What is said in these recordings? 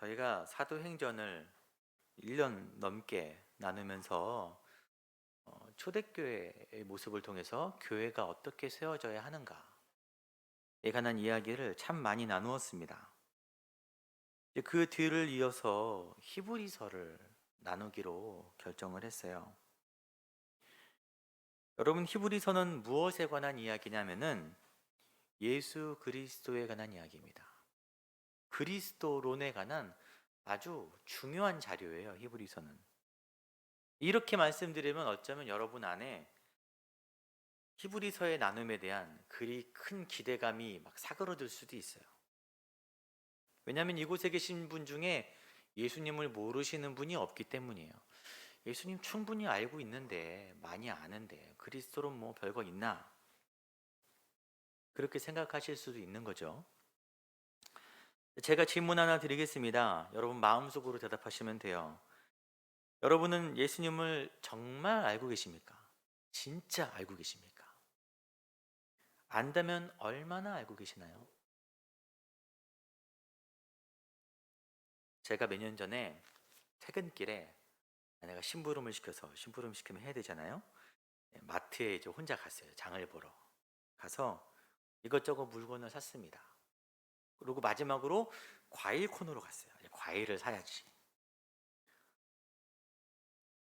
저희가 사도행전을 1년 넘게 나누면서 초대교회의 모습을 통해서 교회가 어떻게 세워져야 하는가에 관한 이야기를 참 많이 나누었습니다. 이제 그 뒤를 이어서 히브리서를 나누기로 결정을 했어요. 여러분, 히브리서는 무엇에 관한 이야기냐면은 예수 그리스도에 관한 이야기입니다. 그리스도론에 관한 아주 중요한 자료예요, 히브리서는. 이렇게 말씀드리면 어쩌면 여러분 안에 히브리서의 나눔에 대한 그리 큰 기대감이 막 사그러들 수도 있어요. 왜냐하면 이곳에 계신 분 중에 예수님을 모르시는 분이 없기 때문이에요. 예수님 충분히 알고 있는데, 많이 아는데 그리스도로 뭐 별거 있나, 그렇게 생각하실 수도 있는 거죠. 제가 질문 하나 드리겠습니다. 여러분 마음속으로 대답하시면 돼요. 여러분은 예수님을 정말 알고 계십니까? 진짜 알고 계십니까? 안다면 얼마나 알고 계시나요? 제가 몇 년 전에 퇴근길에 아내가 심부름을 시켜서, 심부름 시키면 해야 되잖아요. 마트에 이제 혼자 갔어요. 장을 보러 가서 이것저것 물건을 샀습니다. 그리고 마지막으로 과일 코너로 갔어요. 과일을 사야지.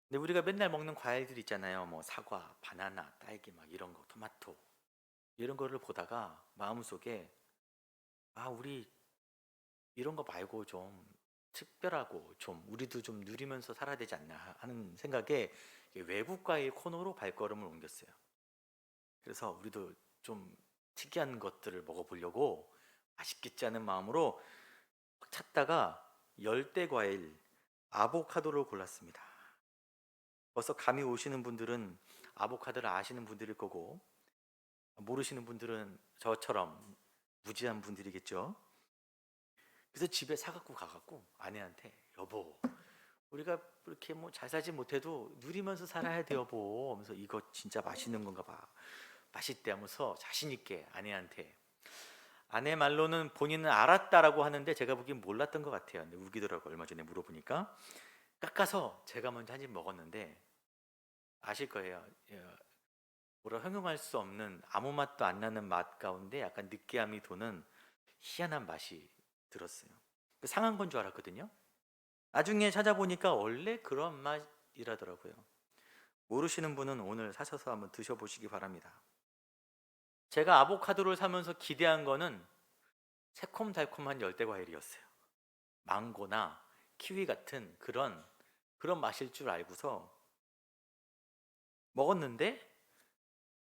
근데 우리가 맨날 먹는 과일들 있잖아요. 뭐 사과, 바나나, 딸기 막 이런 거, 토마토 이런 거를 보다가 마음속에 우리 이런 거 말고 좀 특별하고 좀 우리도 좀 누리면서 살아야 되지 않나 하는 생각에 외국 과일 코너로 발걸음을 옮겼어요. 그래서 우리도 좀 특이한 것들을 먹어보려고 맛있겠지 하는 마음으로 찾다가 열대 과일 아보카도를 골랐습니다. 벌써 감이 오시는 분들은 아보카도를 아시는 분들일 거고, 모르시는 분들은 저처럼 무지한 분들이겠죠. 그래서 집에 사갖고 가갖고 아내한테, 여보, 우리가 그렇게 뭐 잘 살지 못해도 누리면서 살아야 돼 여보 하면서, 이거 진짜 맛있는 건가 봐, 맛있대 하면서 자신 있게 아내한테. 아내 말로는 본인은 알았다라고 하는데 제가 보기엔 몰랐던 것 같아요. 근데 우기더라고. 얼마 전에 물어보니까 깎아서 제가 먼저 한 입 먹었는데 아실 거예요. 뭐라 형용할 수 없는, 아무 맛도 안 나는 맛 가운데 약간 느끼함이 도는 희한한 맛이 들었어요. 상한 건 줄 알았거든요. 나중에 찾아보니까 원래 그런 맛이라더라고요. 모르시는 분은 오늘 사셔서 한번 드셔보시기 바랍니다. 제가 아보카도를 사면서 기대한 거는 새콤달콤한 열대과일이었어요. 망고나 키위 같은 그런 맛일 줄 알고서 먹었는데,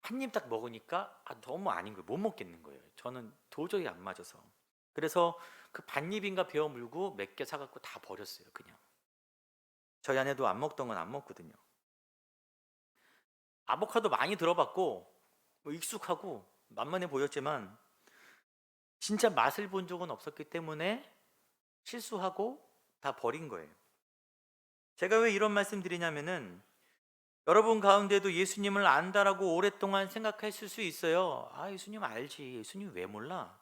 한 입 딱 먹으니까 너무 아닌 거예요. 못 먹겠는 거예요. 저는 도저히 안 맞아서. 그래서 그 반입인가 베어 물고 몇 개 사갖고 다 버렸어요, 그냥. 저희 아내도 안 먹던 건 안 먹거든요. 아보카도 많이 들어봤고 뭐 익숙하고 만만해 보였지만 진짜 맛을 본 적은 없었기 때문에 실수하고 다 버린 거예요. 제가 왜 이런 말씀 드리냐면은, 여러분 가운데도 예수님을 안다라고 오랫동안 생각했을 수 있어요. 예수님 알지. 예수님 왜 몰라?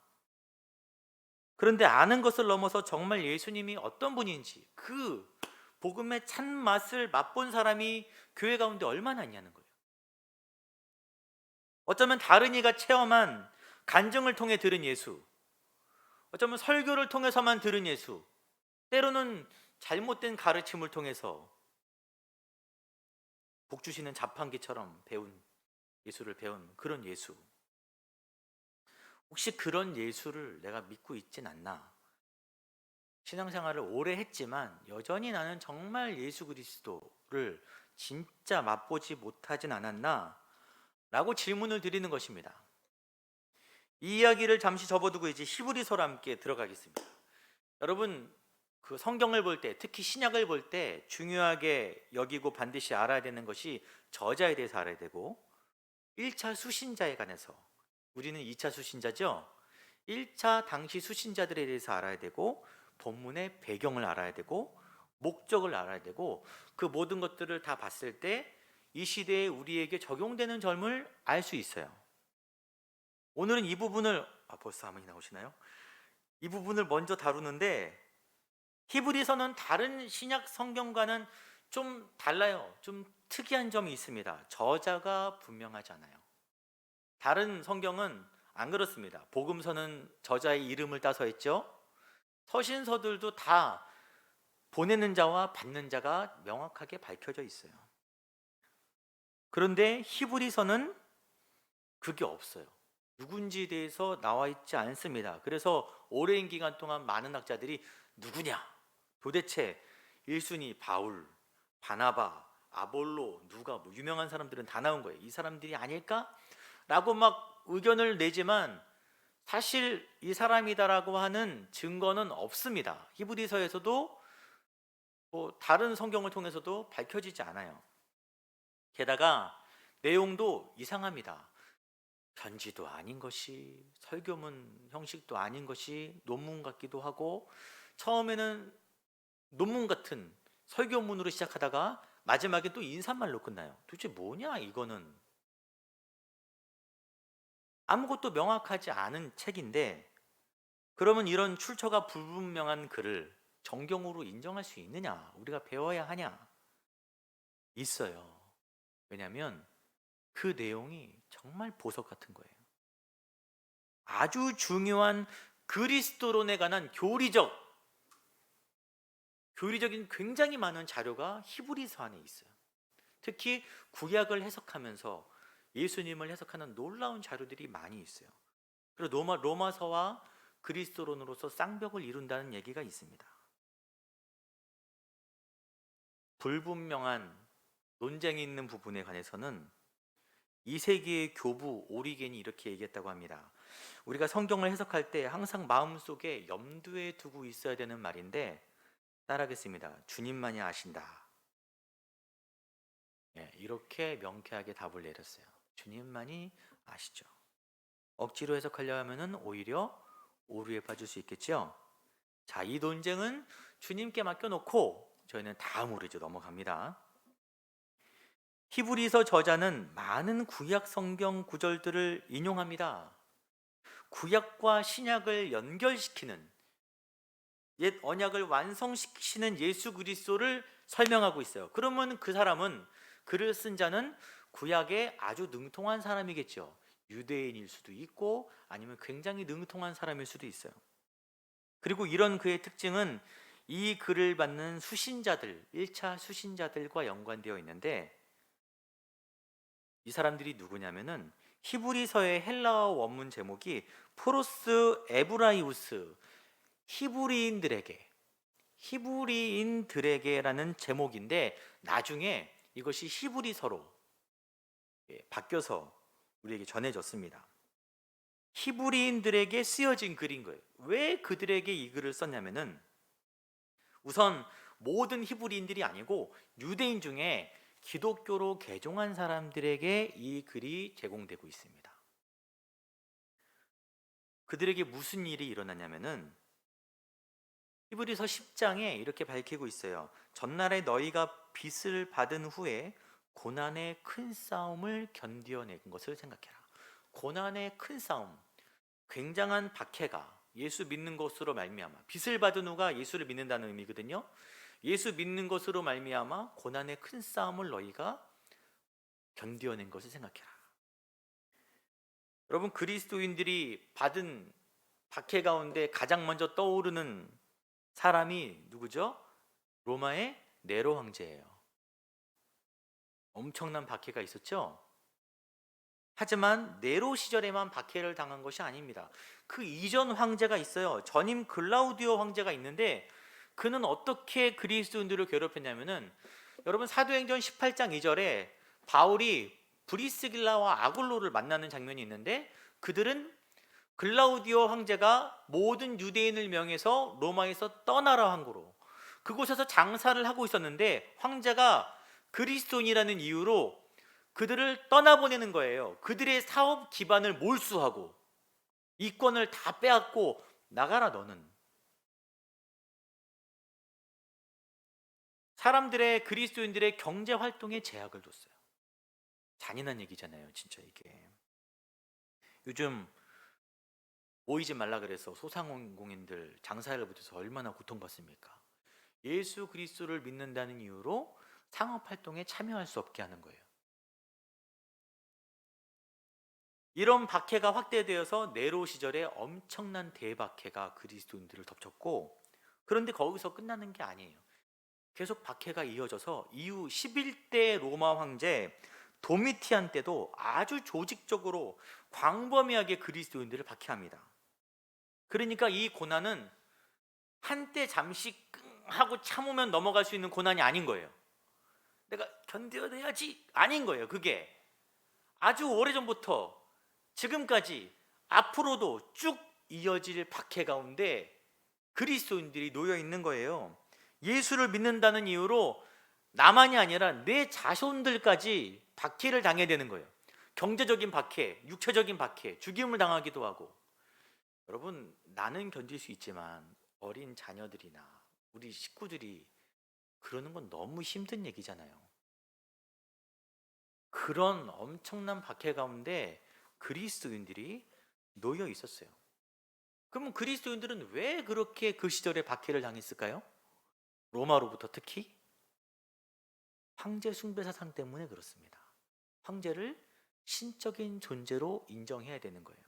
그런데 아는 것을 넘어서 정말 예수님이 어떤 분인지, 그 복음의 찬맛을 맛본 사람이 교회 가운데 얼마나 있냐는 거예요. 어쩌면 다른 이가 체험한 간증을 통해 들은 예수, 어쩌면 설교를 통해서만 들은 예수, 때로는 잘못된 가르침을 통해서 복 주시는 자판기처럼 배운 예수를 배운 그런 예수, 혹시 그런 예수를 내가 믿고 있진 않나? 신앙생활을 오래 했지만 여전히 나는 정말 예수 그리스도를 진짜 맛보지 못하진 않았나? 라고 질문을 드리는 것입니다. 이 이야기를 잠시 접어두고 이제 히브리서로 함께 들어가겠습니다. 여러분, 그 성경을 볼 때, 특히 신약을 볼 때 중요하게 여기고 반드시 알아야 되는 것이 저자에 대해서 알아야 되고, 1차 수신자에 관해서, 우리는 2차 수신자죠. 1차 당시 수신자들에 대해서 알아야 되고, 본문의 배경을 알아야 되고, 목적을 알아야 되고, 그 모든 것들을 다 봤을 때 이 시대에 우리에게 적용되는 점을 알 수 있어요. 오늘은 이 부분을 벌써 화면이 나오시나요? 이 부분을 먼저 다루는데, 히브리서는 다른 신약 성경과는 좀 달라요. 좀 특이한 점이 있습니다. 저자가 분명하지 않아요. 다른 성경은 안 그렇습니다. 복음서는 저자의 이름을 따서 했죠. 서신서들도 다 보내는 자와 받는 자가 명확하게 밝혀져 있어요. 그런데 히브리서는 그게 없어요. 누군지에 대해서 나와 있지 않습니다. 그래서 오랜 기간 동안 많은 학자들이 누구냐? 도대체 1순위 바울, 바나바, 아볼로, 누가 뭐 유명한 사람들은 다 나온 거예요. 이 사람들이 아닐까? 라고 막 의견을 내지만 사실 이 사람이다라고 하는 증거는 없습니다. 히브리서에서도 뭐 다른 성경을 통해서도 밝혀지지 않아요. 게다가 내용도 이상합니다. 편지도 아닌 것이, 설교문 형식도 아닌 것이 논문 같기도 하고, 처음에는 논문 같은 설교문으로 시작하다가 마지막에 또 인사말로 끝나요. 도대체 뭐냐 이거는. 아무것도 명확하지 않은 책인데, 그러면 이런 출처가 불분명한 글을 정경으로 인정할 수 있느냐? 우리가 배워야 하냐? 있어요. 왜냐하면 그 내용이 정말 보석 같은 거예요. 아주 중요한 그리스도론에 관한 교리적인 굉장히 많은 자료가 히브리서 안에 있어요. 특히 구약을 해석하면서 예수님을 해석하는 놀라운 자료들이 많이 있어요. 그리고 로마서와 그리스도론으로서 쌍벽을 이룬다는 얘기가 있습니다. 불분명한 논쟁이 있는 부분에 관해서는 2세기의 교부 오리겐이 이렇게 얘기했다고 합니다. 우리가 성경을 해석할 때 항상 마음속에 염두에 두고 있어야 되는 말인데, 따라하겠습니다. 주님만이 아신다. 이렇게 명쾌하게 답을 내렸어요. 주님만이 아시죠. 억지로 해석하려 하면은 오히려 오류에 빠질 수 있겠죠. 자, 이 논쟁은 주님께 맡겨놓고 저희는 다음으로 이제 넘어갑니다. 히브리서 저자는 많은 구약 성경 구절들을 인용합니다. 구약과 신약을 연결시키는, 옛 언약을 완성시키시는 예수 그리스도를 설명하고 있어요. 그러면 그 사람은, 글을 쓴 자는 구약에 아주 능통한 사람이겠죠. 유대인일 수도 있고 아니면 굉장히 능통한 사람일 수도 있어요. 그리고 이런 그의 특징은 이 글을 받는 수신자들, 1차 수신자들과 연관되어 있는데, 이 사람들이 누구냐면은 히브리서의 헬라어 원문 제목이 프로스 에브라이우스, 히브리인들에게라는 제목인데, 나중에 이것이 히브리서로 바뀌어서 우리에게 전해졌습니다. 히브리인들에게 쓰여진 글인 거예요. 왜 그들에게 이 글을 썼냐면은, 우선 모든 히브리인들이 아니고 유대인 중에 기독교로 개종한 사람들에게 이 글이 제공되고 있습니다. 그들에게 무슨 일이 일어나냐면은 히브리서 10장에 이렇게 밝히고 있어요. 전날에 너희가 빚을 받은 후에 고난의 큰 싸움을 견디어낸 것을 생각해라. 고난의 큰 싸움, 굉장한 박해가 예수 믿는 것으로 말미암아, 빚을 받은 후가 예수를 믿는다는 의미거든요. 예수 믿는 것으로 말미암아 고난의 큰 싸움을 너희가 견디어낸 것을 생각해라. 여러분, 그리스도인들이 받은 박해 가운데 가장 먼저 떠오르는 사람이 누구죠? 로마의 네로 황제예요. 엄청난 박해가 있었죠. 하지만 네로 시절에만 박해를 당한 것이 아닙니다. 그 이전 황제가 있어요. 전임 글라우디오 황제가 있는데, 그는 어떻게 그리스도인들을 괴롭혔냐면은, 여러분 사도행전 18장 2절에 바울이 브리스길라와 아굴로를 만나는 장면이 있는데, 그들은 글라우디오 황제가 모든 유대인을 명해서 로마에서 떠나라 한 거로 그곳에서 장사를 하고 있었는데, 황제가 그리스도인이라는 이유로 그들을 떠나보내는 거예요. 그들의 사업 기반을 몰수하고 이권을 다 빼앗고, 나가라 너는. 사람들의, 그리스도인들의 경제 활동에 제약을 뒀어요. 잔인한 얘기잖아요 진짜 이게. 요즘 모이지 말라 그래서 소상공인들 장사를 못해서 얼마나 고통받습니까? 예수 그리스도를 믿는다는 이유로 상업 활동에 참여할 수 없게 하는 거예요. 이런 박해가 확대되어서 네로 시절에 엄청난 대박해가 그리스도인들을 덮쳤고, 그런데 거기서 끝나는 게 아니에요. 계속 박해가 이어져서 이후 11대 로마 황제 도미티안 때도 아주 조직적으로 광범위하게 그리스도인들을 박해합니다. 그러니까 이 고난은 한때 잠시 끙 하고 참으면 넘어갈 수 있는 고난이 아닌 거예요. 내가 견뎌내야지 아닌 거예요. 그게 아주 오래전부터 지금까지 앞으로도 쭉 이어질 박해 가운데 그리스도인들이 놓여 있는 거예요. 예수를 믿는다는 이유로 나만이 아니라 내 자손들까지 박해를 당해야 되는 거예요. 경제적인 박해, 육체적인 박해, 죽임을 당하기도 하고. 여러분, 나는 견딜 수 있지만 어린 자녀들이나 우리 식구들이 그러는 건 너무 힘든 얘기잖아요. 그런 엄청난 박해 가운데 그리스도인들이 놓여 있었어요. 그러면 그리스도인들은 왜 그렇게 그 시절에 박해를 당했을까요? 로마로부터 특히 황제 숭배 사상 때문에 그렇습니다. 황제를 신적인 존재로 인정해야 되는 거예요.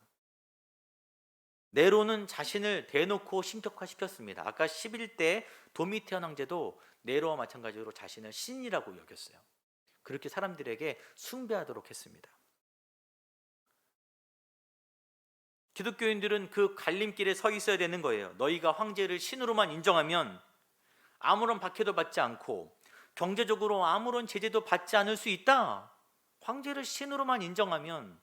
네로는 자신을 대놓고 신격화시켰습니다. 아까 11대 도미티안 황제도 네로와 마찬가지로 자신을 신이라고 여겼어요. 그렇게 사람들에게 숭배하도록 했습니다. 기독교인들은 그 갈림길에 서 있어야 되는 거예요. 너희가 황제를 신으로만 인정하면 아무런 박해도 받지 않고 경제적으로 아무런 제재도 받지 않을 수 있다. 황제를 신으로만 인정하면.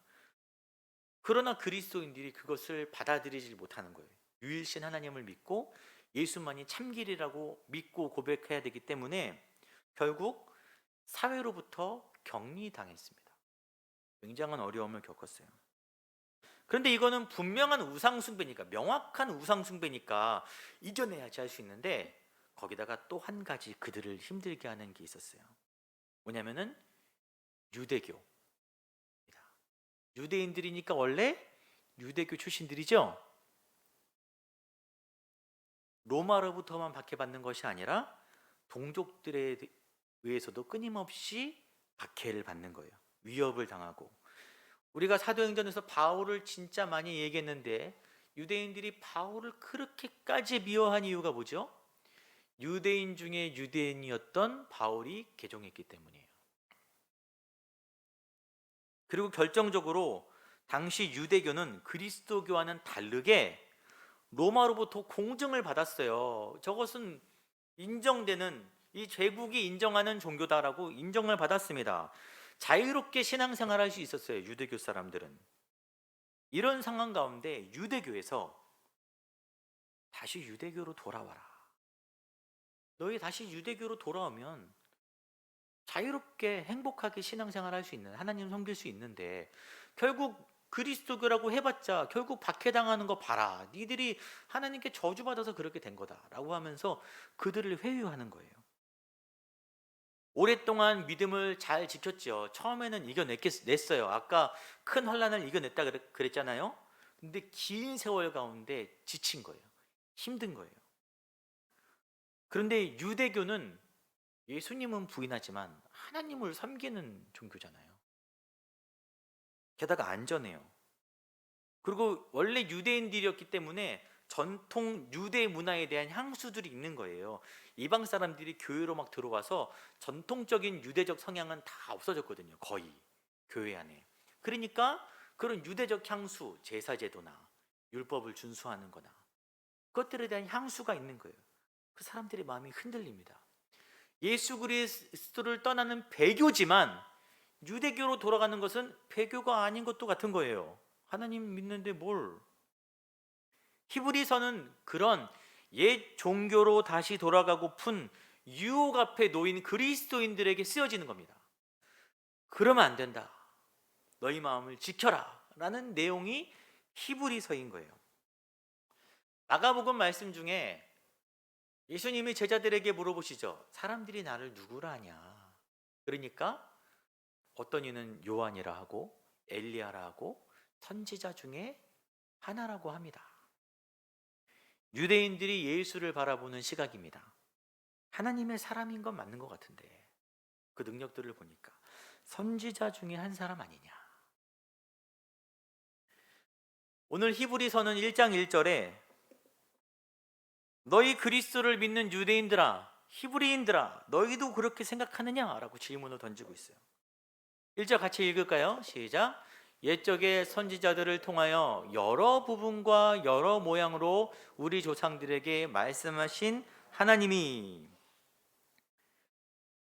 그러나 그리스도인들이 그것을 받아들이지 못하는 거예요. 유일신 하나님을 믿고 예수만이 참길이라고 믿고 고백해야 되기 때문에 결국 사회로부터 격리당했습니다. 굉장한 어려움을 겪었어요. 그런데 이거는 분명한 우상숭배니까, 명확한 우상숭배니까 이겨내야지 할 수 있는데, 거기다가 또 한 가지 그들을 힘들게 하는 게 있었어요. 뭐냐면은 유대교. 유대인들이니까 원래 유대교 출신들이죠. 로마로부터만 박해받는 것이 아니라 동족들에 의해서도 끊임없이 박해를 받는 거예요. 위협을 당하고. 우리가 사도행전에서 바울을 진짜 많이 얘기했는데 유대인들이 바울을 그렇게까지 미워한 이유가 뭐죠? 유대인 중에 유대인이었던 바울이 개종했기 때문이에요. 그리고 결정적으로 당시 유대교는 그리스도교와는 다르게 로마로부터 공증을 받았어요. 저것은 인정되는, 이 제국이 인정하는 종교다라고 인정을 받았습니다. 자유롭게 신앙생활할 수 있었어요. 유대교 사람들은. 이런 상황 가운데 유대교에서 다시 유대교로 돌아와라. 너희 다시 유대교로 돌아오면 자유롭게 행복하게 신앙생활할 수 있는, 하나님 섬길 수 있는데 결국 그리스도교라고 해봤자 결국 박해당하는 거 봐라. 니들이 하나님께 저주받아서 그렇게 된 거다라고 하면서 그들을 회유하는 거예요. 오랫동안 믿음을 잘 지켰죠. 처음에는 이겨냈어요. 아까 큰 환난을 이겨냈다 그랬잖아요. 근데 긴 세월 가운데 지친 거예요. 힘든 거예요. 그런데 유대교는 예수님은 부인하지만 하나님을 섬기는 종교잖아요. 게다가 안전해요. 그리고 원래 유대인들이었기 때문에 전통 유대 문화에 대한 향수들이 있는 거예요. 이방 사람들이 교회로 막 들어와서 전통적인 유대적 성향은 다 없어졌거든요. 거의 교회 안에. 그러니까 그런 유대적 향수, 제사제도나 율법을 준수하는 거나 그것들에 대한 향수가 있는 거예요. 그 사람들의 마음이 흔들립니다. 예수 그리스도를 떠나는 배교지만 유대교로 돌아가는 것은 배교가 아닌 것도 같은 거예요. 하나님 믿는데 뭘? 히브리서는 그런 옛 종교로 다시 돌아가고픈 유혹 앞에 놓인 그리스도인들에게 쓰여지는 겁니다. 그러면 안 된다. 너희 마음을 지켜라 라는 내용이 히브리서인 거예요. 마가복음 말씀 중에 예수님이 제자들에게 물어보시죠. 사람들이 나를 누구라 하냐? 그러니까 어떤 이는 요한이라 하고 엘리야라 하고 선지자 중에 하나라고 합니다. 유대인들이 예수를 바라보는 시각입니다. 하나님의 사람인 건 맞는 것 같은데 그 능력들을 보니까 선지자 중에 한 사람 아니냐. 오늘 히브리서는 1장 1절에 너희 그리스도를 믿는 유대인들아 히브리인들아 너희도 그렇게 생각하느냐라고 질문을 던지고 있어요. 1절 같이 읽을까요? 시작. 옛적의 선지자들을 통하여 여러 부분과 여러 모양으로 우리 조상들에게 말씀하신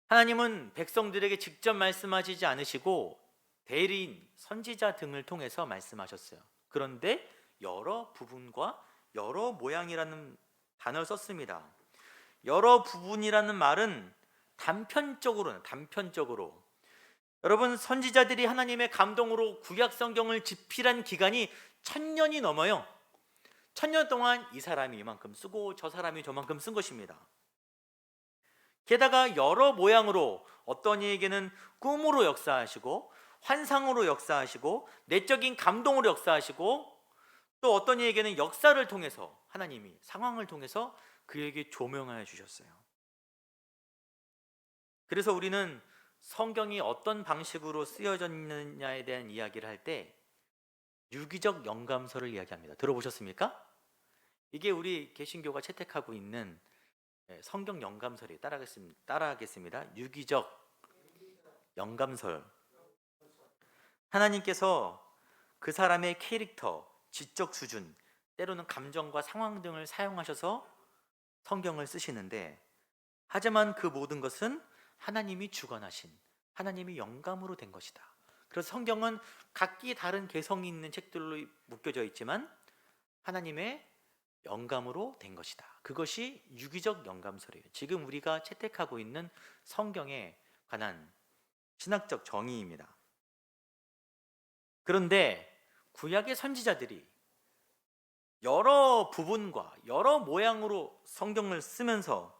하나님은 백성들에게 직접 말씀하시지 않으시고 대리인, 선지자 등을 통해서 말씀하셨어요. 그런데 여러 부분과 여러 모양이라는 단어를 썼습니다. 여러 부분이라는 말은 단편적으로 여러분, 선지자들이 하나님의 감동으로 구약 성경을 집필한 기간이 1000년이 넘어요. 1000년 동안 이 사람이 이만큼 쓰고 저 사람이 저만큼 쓴 것입니다. 게다가 여러 모양으로 어떤 이에게는 꿈으로 역사하시고 환상으로 역사하시고 내적인 감동으로 역사하시고 또 어떤 이에게는 역사를 통해서 하나님이 상황을 통해서 그에게 조명하여 주셨어요. 그래서 우리는 성경이 어떤 방식으로 쓰여졌느냐에 대한 이야기를 할 때 유기적 영감서를 이야기합니다. 들어보셨습니까? 이게 우리 개신교가 채택하고 있는 성경 영감설이 따라하겠습니다. 유기적 영감설. 하나님께서 그 사람의 캐릭터, 지적 수준, 때로는 감정과 상황 등을 사용하셔서 성경을 쓰시는데, 하지만 그 모든 것은 하나님이 주관하신, 하나님이 영감으로 된 것이다. 그래서 성경은 각기 다른 개성이 있는 책들로 묶여져 있지만 하나님의 영감으로 된 것이다. 그것이 유기적 영감설이에요. 지금 우리가 채택하고 있는 성경에 관한 신학적 정의입니다. 그런데 구약의 선지자들이 여러 부분과 여러 모양으로 성경을 쓰면서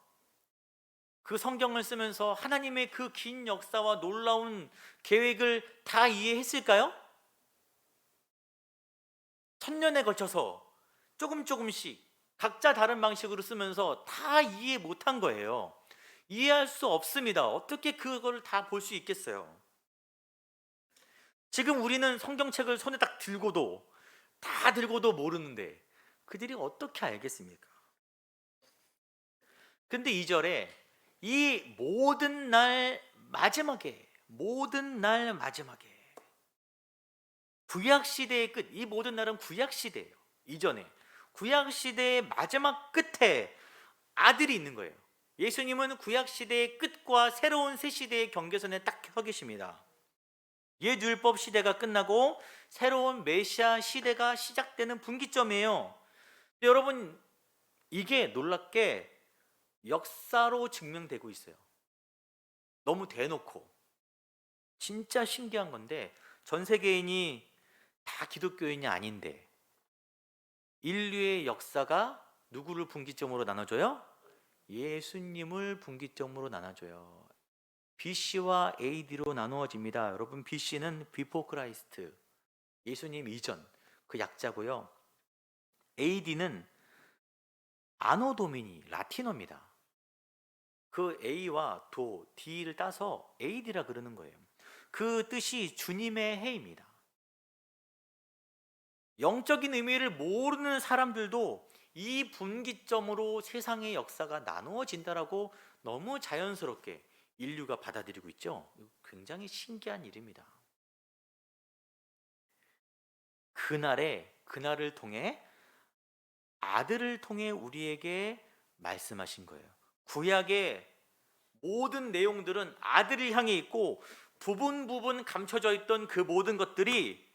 그 성경을 쓰면서 하나님의 그 긴 역사와 놀라운 계획을 다 이해했을까요? 1000년에 걸쳐서 조금씩 각자 다른 방식으로 쓰면서 다 이해 못한 거예요. 이해할 수 없습니다. 어떻게 그걸 다 볼 수 있겠어요? 지금 우리는 성경책을 손에 딱 들고도 모르는데 그들이 어떻게 알겠습니까? 근데 2절에 이 모든 날 마지막에 구약시대의 끝, 이 모든 날은 구약시대예요. 이전에 구약시대의 마지막 끝에 아들이 있는 거예요. 예수님은 구약시대의 끝과 새로운 새 시대의 경계선에 딱 서 계십니다. 옛 율법 시대가 끝나고 새로운 메시아 시대가 시작되는 분기점이에요. 여러분, 이게 놀랍게 역사로 증명되고 있어요. 너무 대놓고. 진짜 신기한 건데 전 세계인이 다 기독교인이 아닌데 인류의 역사가 누구를 분기점으로 나눠줘요? 예수님을 분기점으로 나눠줘요. BC와 AD로 나누어집니다. 여러분, BC는 Before Christ, 예수님 이전, 그 약자고요. AD는 아노 도미니, 라틴어입니다. 그 A와 D를 따서 AD라 그러는 거예요. 그 뜻이 주님의 해입니다. 영적인 의미를 모르는 사람들도 이 분기점으로 세상의 역사가 나누어진다라고 너무 자연스럽게 인류가 받아들이고 있죠. 굉장히 신기한 일입니다. 그날을 통해 아들을 통해 우리에게 말씀하신 거예요. 구약의 모든 내용들은 아들을 향해 있고 부분 감춰져 있던 그 모든 것들이,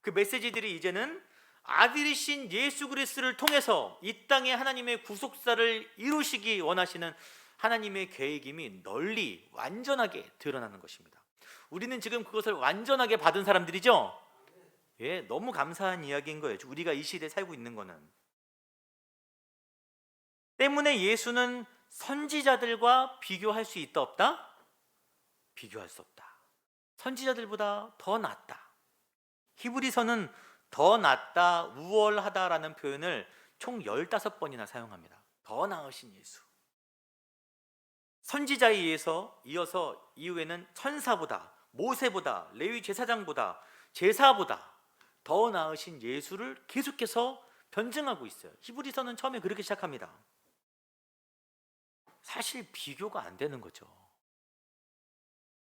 그 메시지들이 이제는 아들이신 예수 그리스도를 통해서 이 땅에 하나님의 구속사를 이루시기 원하시는 하나님의 계획임이 널리 완전하게 드러나는 것입니다. 우리는 지금 그것을 완전하게 받은 사람들이죠. 예, 너무 감사한 이야기인 거예요. 우리가 이 시대에 살고 있는 거는. 때문에 예수는 선지자들과 비교할 수 있다 없다? 비교할 수 없다. 선지자들보다 더 낫다. 히브리서는 더 낫다, 우월하다라는 표현을 총 15번이나 사용합니다. 더 나으신 예수. 선지자에 의해서 이어서 이후에는 천사보다, 모세보다, 레위 제사장보다, 제사보다 더 나으신 예수를 계속해서 변증하고 있어요. 히브리서는 처음에 그렇게 시작합니다. 사실 비교가 안 되는 거죠.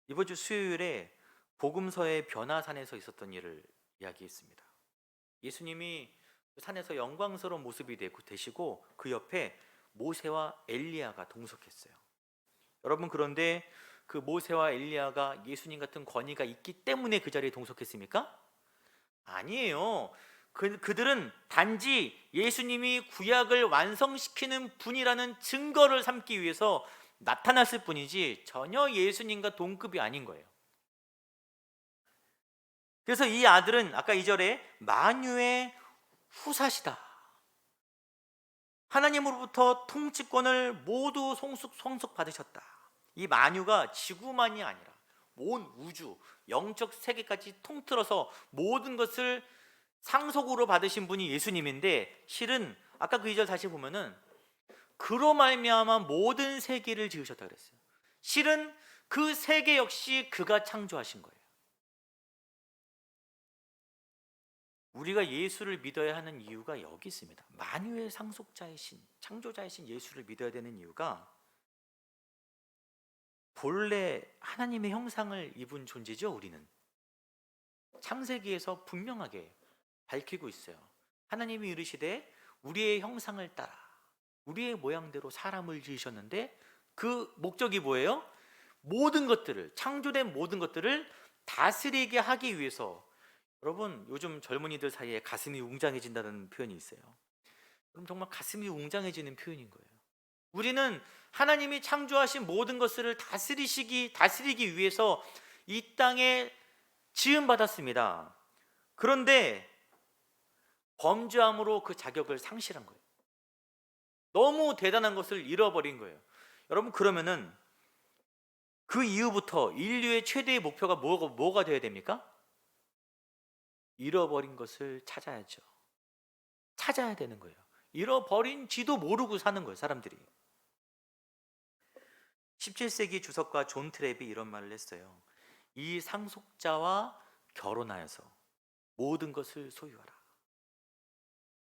이번 주 수요일에 복음서의 변화산에서 있었던 일을 이야기했습니다. 예수님이 그 산에서 영광스러운 모습이 되시고 그 옆에 모세와 엘리야가 동석했어요. 여러분, 그런데 그 모세와 엘리야가 예수님 같은 권위가 있기 때문에 그 자리에 동석했습니까? 아니에요. 그들은 단지 예수님이 구약을 완성시키는 분이라는 증거를 삼기 위해서 나타났을 뿐이지 전혀 예수님과 동급이 아닌 거예요. 그래서 이 아들은 아까 2절에 만유의 후사시다. 하나님으로부터 통치권을 모두 성숙받으셨다. 이 만유가 지구만이 아니라 온 우주, 영적 세계까지 통틀어서 모든 것을 상속으로 받으신 분이 예수님인데, 실은 아까 그 2절 다시 보면은 그로 말미암아 모든 세계를 지으셨다 그랬어요. 실은 그 세계 역시 그가 창조하신 거예요. 우리가 예수를 믿어야 하는 이유가 여기 있습니다. 만유의 상속자이신, 창조자이신 예수를 믿어야 되는 이유가 본래 하나님의 형상을 입은 존재죠. 우리는 창세기에서 분명하게 밝히고 있어요. 하나님이 이르시되 우리의 형상을 따라 우리의 모양대로 사람을 지으셨는데, 그 목적이 뭐예요? 모든 것들을, 창조된 모든 것들을 다스리게 하기 위해서. 여러분, 요즘 젊은이들 사이에 가슴이 웅장해진다는 표현이 있어요. 그럼 정말 가슴이 웅장해지는 표현인 거예요. 우리는 하나님이 창조하신 모든 것을 다스리기 위해서 이 땅에 지음받았습니다. 그런데 범죄함으로 그 자격을 상실한 거예요. 너무 대단한 것을 잃어버린 거예요. 여러분, 그러면은 그 이후부터 인류의 최대의 목표가 뭐가 되어야 됩니까? 잃어버린 것을 찾아야죠. 찾아야 되는 거예요. 잃어버린지도 모르고 사는 거예요, 사람들이. 17세기 주석가 존 트랩이 이런 말을 했어요. 이 상속자와 결혼하여서 모든 것을 소유하라.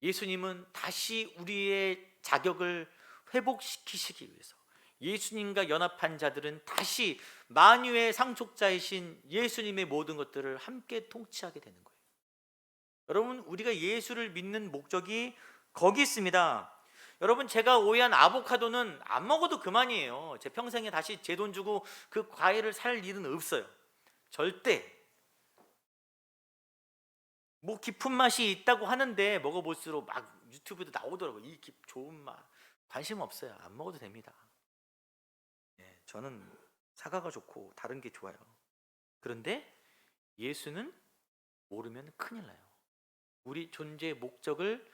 예수님은 다시 우리의 자격을 회복시키시기 위해서, 예수님과 연합한 자들은 다시 만유의 상속자이신 예수님의 모든 것들을 함께 통치하게 되는 거예요. 여러분, 우리가 예수를 믿는 목적이 거기 있습니다. 여러분, 제가 오해한 아보카도는 안 먹어도 그만이에요. 제 평생에 다시 제 돈 주고 그 과일을 살 일은 없어요. 절대. 뭐 깊은 맛이 있다고 하는데 먹어볼수록 막 유튜브에도 나오더라고요. 이 좋은 맛. 관심 없어요. 안 먹어도 됩니다. 네, 저는 사과가 좋고 다른 게 좋아요. 그런데 예수는 모르면 큰일 나요. 우리 존재의 목적을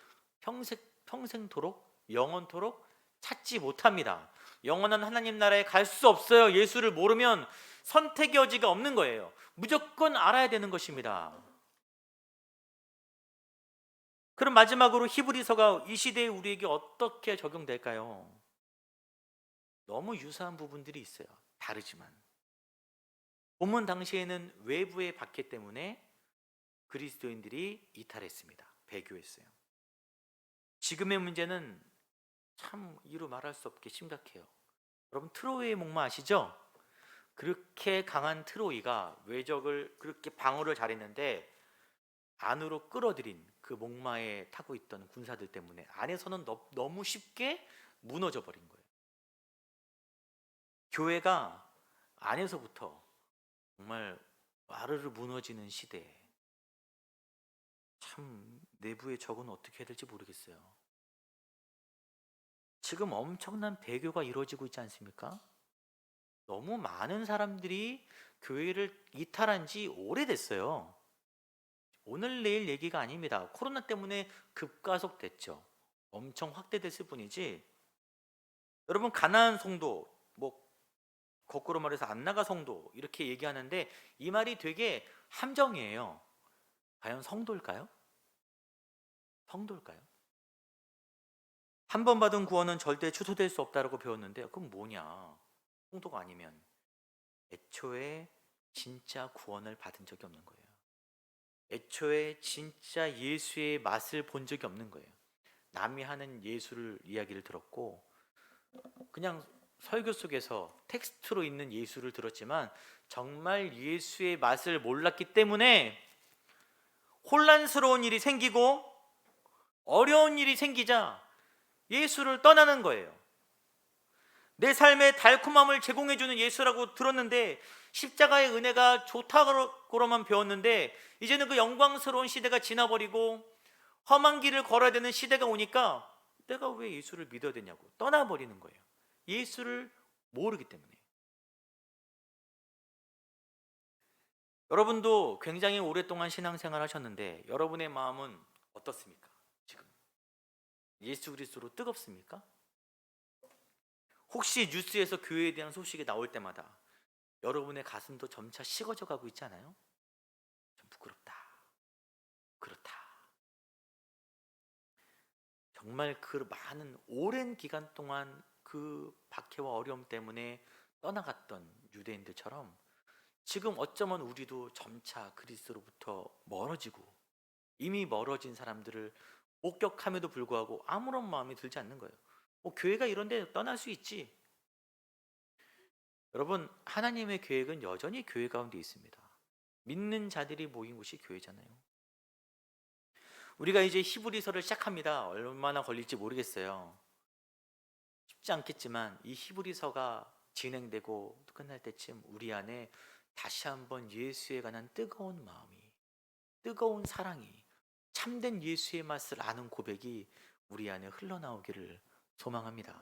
평생토록, 영원토록 찾지 못합니다. 영원한 하나님 나라에 갈 수 없어요. 예수를 모르면 선택의 여지가 없는 거예요. 무조건 알아야 되는 것입니다. 그럼 마지막으로 히브리서가 이 시대에 우리에게 어떻게 적용될까요? 너무 유사한 부분들이 있어요. 다르지만 본문 당시에는 외부의 박해 때문에 그리스도인들이 이탈했습니다. 배교했어요. 지금의 문제는 참 이루 말할 수 없게 심각해요. 여러분, 트로이의 목마 아시죠? 그렇게 강한 트로이가 외적을 그렇게 방어를 잘했는데 안으로 끌어들인 그 목마에 타고 있던 군사들 때문에 안에서는 너무 쉽게 무너져 버린 거예요. 교회가 안에서부터 정말 와르르 무너지는 시대에 참 내부의 적은 어떻게 해야 될지 모르겠어요. 지금 엄청난 배교가 이루어지고 있지 않습니까? 너무 많은 사람들이 교회를 이탈한 지 오래됐어요. 오늘 내일 얘기가 아닙니다. 코로나 때문에 급가속됐죠. 엄청 확대됐을 뿐이지. 여러분, 가나안 성도, 뭐 거꾸로 말해서 안 나가 성도 이렇게 얘기하는데 이 말이 되게 함정이에요. 과연 성도일까요? 성도일까요? 한 번 받은 구원은 절대 취소될 수 없다고 배웠는데 그건 뭐냐? 성도가 아니면 애초에 진짜 구원을 받은 적이 없는 거예요. 애초에 진짜 예수의 맛을 본 적이 없는 거예요. 남이 하는 예수를 이야기를 들었고 그냥 설교 속에서 텍스트로 있는 예수를 들었지만 정말 예수의 맛을 몰랐기 때문에 혼란스러운 일이 생기고 어려운 일이 생기자 예수를 떠나는 거예요. 내 삶의 달콤함을 제공해주는 예수라고 들었는데 십자가의 은혜가 좋다고만 배웠는데 이제는 그 영광스러운 시대가 지나버리고 험한 길을 걸어야 되는 시대가 오니까 내가 왜 예수를 믿어야 되냐고 떠나버리는 거예요. 예수를 모르기 때문에. 여러분도 굉장히 오랫동안 신앙생활 하셨는데 여러분의 마음은 어떻습니까? 지금 예수 그리스도로 뜨겁습니까? 혹시 뉴스에서 교회에 대한 소식이 나올 때마다 여러분의 가슴도 점차 식어져 가고 있지 않아요? 좀 부끄럽다. 그렇다. 정말 그 많은 오랜 기간 동안 그 박해와 어려움 때문에 떠나갔던 유대인들처럼 지금 어쩌면 우리도 점차 그리스도로부터 멀어지고 이미 멀어진 사람들을 목격함에도 불구하고 아무런 마음이 들지 않는 거예요. 교회가 이런데 떠날 수 있지. 여러분, 하나님의 계획은 여전히 교회 가운데 있습니다. 믿는 자들이 모인 곳이 교회잖아요. 우리가 이제 히브리서를 시작합니다. 얼마나 걸릴지 모르겠어요. 쉽지 않겠지만 이 히브리서가 진행되고 끝날 때쯤 우리 안에 다시 한번 예수에 관한 뜨거운 마음이, 뜨거운 사랑이, 참된 예수의 맛을 아는 고백이 우리 안에 흘러나오기를 소망합니다.